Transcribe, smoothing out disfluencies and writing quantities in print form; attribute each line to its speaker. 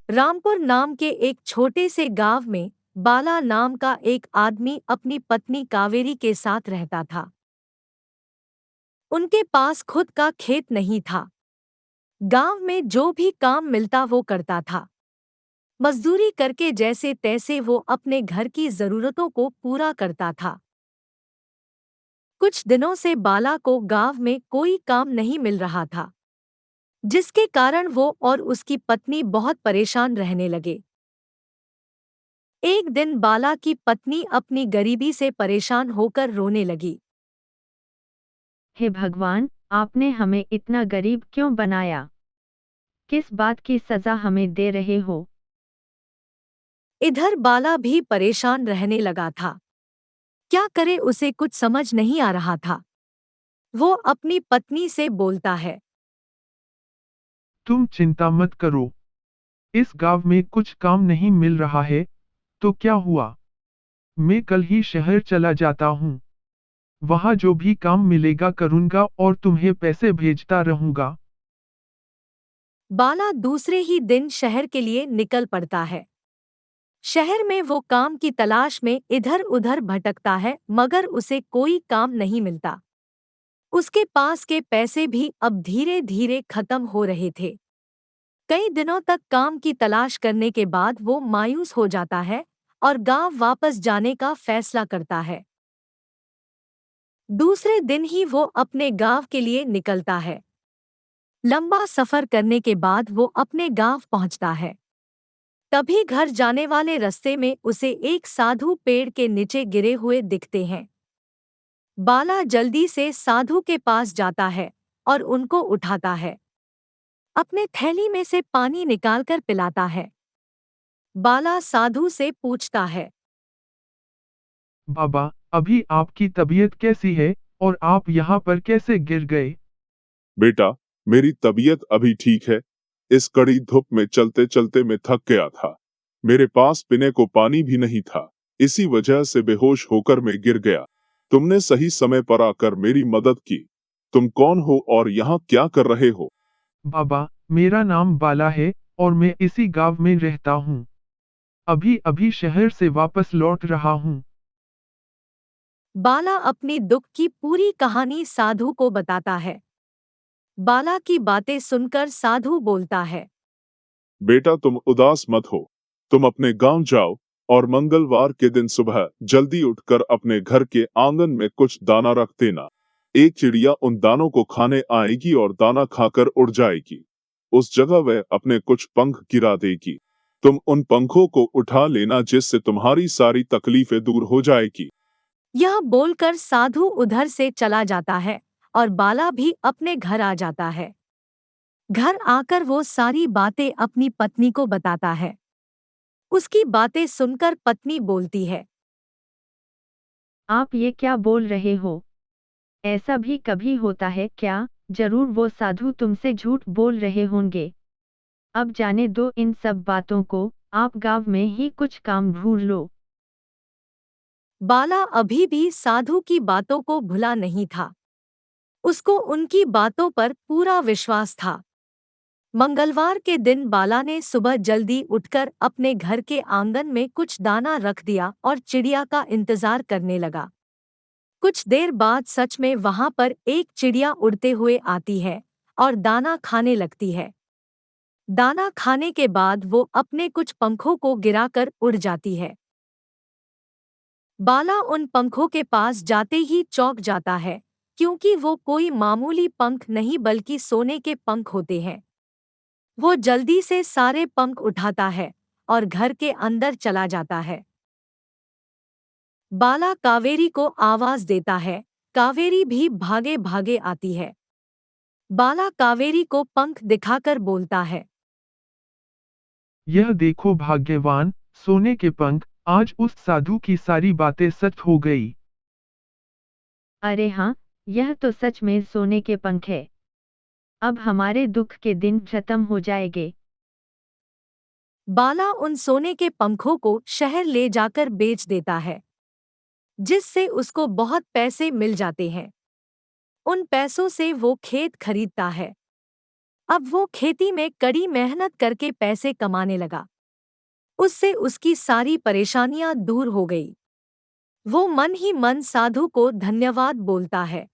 Speaker 1: रामपुर नाम के एक छोटे से गांव में बाला नाम का एक आदमी अपनी पत्नी कावेरी के साथ रहता था। उनके पास खुद का खेत नहीं था। गांव में जो भी काम मिलता वो करता था। मजदूरी करके जैसे तैसे वो अपने घर की जरूरतों को पूरा करता था। कुछ दिनों से बाला को गांव में कोई काम नहीं मिल रहा था, जिसके कारण वो और उसकी पत्नी बहुत परेशान रहने लगे। एक दिन बाला की पत्नी अपनी गरीबी से परेशान होकर रोने लगी।
Speaker 2: हे भगवान, आपने हमें इतना गरीब क्यों बनाया? किस बात की सजा हमें दे रहे हो?
Speaker 1: इधर बाला भी परेशान रहने लगा था। क्या करे उसे कुछ समझ नहीं आ रहा था। वो अपनी पत्नी से बोलता है।
Speaker 3: तुम चिंता मत करो। इस गांव में कुछ काम नहीं मिल रहा है, तो क्या हुआ? मैं कल ही शहर चला जाता हूँ। वहाँ जो भी काम मिलेगा करूँगा और तुम्हें पैसे भेजता रहूँगा।
Speaker 1: बाला दूसरे ही दिन शहर के लिए निकल पड़ता है। शहर में वो काम की तलाश में इधर उधर भटकता है, मगर उसे कोई काम नहीं मिलता। उसके पास के पैसे भी अब धीरे धीरे खत्म हो रहे थे। कई दिनों तक काम की तलाश करने के बाद वो मायूस हो जाता है और गांव वापस जाने का फैसला करता है। दूसरे दिन ही वो अपने गांव के लिए निकलता है। लंबा सफर करने के बाद वो अपने गांव पहुंचता है। तभी घर जाने वाले रास्ते में उसे एक साधु पेड़ के नीचे गिरे हुए दिखते हैं। बाला जल्दी से साधु के पास जाता है और उनको उठाता है। अपने थैली में से पानी निकालकर पिलाता है। बाला साधु से पूछता है।
Speaker 3: बाबा, अभी आपकी तबीयत कैसी है और आप यहाँ पर कैसे गिर गए?
Speaker 4: बेटा, मेरी तबीयत अभी ठीक है। इस कड़ी धूप में चलते चलते मैं थक गया था। मेरे पास पीने को पानी भी नहीं था। इसी वजह से बेहोश होकर मैं गिर गया। तुमने सही समय पर आकर मेरी मदद की। तुम कौन हो और यहाँ क्या कर रहे हो?
Speaker 3: बाबा, मेरा नाम बाला है और मैं इसी गांव में रहता हूँ। अभी अभी शहर से वापस लौट रहा हूँ।
Speaker 1: बाला अपनी दुख की पूरी कहानी साधु को बताता है। बाला की बातें सुनकर साधु बोलता है।
Speaker 4: बेटा, तुम उदास मत हो। तुम अपने गांव जाओ और मंगलवार के दिन सुबह जल्दी उठकर अपने घर के आंगन में कुछ दाना रख देना। एक चिड़िया उन दानों को खाने आएगी और दाना खाकर उड़ जाएगी। उस जगह वह अपने कुछ पंख गिरा देगी। तुम उन पंखों को उठा लेना, जिससे तुम्हारी सारी तकलीफें दूर हो जाएगी।
Speaker 1: यह बोलकर साधु उधर से चला जाता है और बाला भी अपने घर आ जाता है। घर आकर वो सारी बातें अपनी पत्नी को बताता है। उसकी बातें सुनकर पत्नी बोलती है।
Speaker 2: आप ये क्या बोल रहे हो? ऐसा भी कभी होता है क्या? जरूर वो साधु तुमसे झूठ बोल रहे होंगे। अब जाने दो इन सब बातों को, आप गांव में ही कुछ काम ढूंढ लो।
Speaker 1: बाला अभी भी साधु की बातों को भुला नहीं था। उसको उनकी बातों पर पूरा विश्वास था। मंगलवार के दिन बाला ने सुबह जल्दी उठकर अपने घर के आंगन में कुछ दाना रख दिया और चिड़िया का इंतजार करने लगा। कुछ देर बाद सच में वहां पर एक चिड़िया उड़ते हुए आती है और दाना खाने लगती है। दाना खाने के बाद वो अपने कुछ पंखों को गिराकर उड़ जाती है। बाला उन पंखों के पास जाते ही चौंक जाता है, क्योंकि वो कोई मामूली पंख नहीं बल्कि सोने के पंख होते हैं। वो जल्दी से सारे पंख उठाता है और घर के अंदर चला जाता है। बाला कावेरी को आवाज देता है। कावेरी भी भागे भागे आती है। बाला कावेरी को पंख दिखाकर बोलता है।
Speaker 3: यह देखो भाग्यवान, सोने के पंख, आज उस साधु की सारी बातें सच हो गई।
Speaker 2: अरे हाँ, यह तो सच में सोने के पंख है। अब हमारे दुख के दिन खत्म हो जाएंगे।
Speaker 1: बाला उन सोने के पंखों को शहर ले जाकर बेच देता है, जिससे उसको बहुत पैसे मिल जाते हैं। उन पैसों से वो खेत खरीदता है। अब वो खेती में कड़ी मेहनत करके पैसे कमाने लगा। उससे उसकी सारी परेशानियां दूर हो गई। वो मन ही मन साधु को धन्यवाद बोलता है।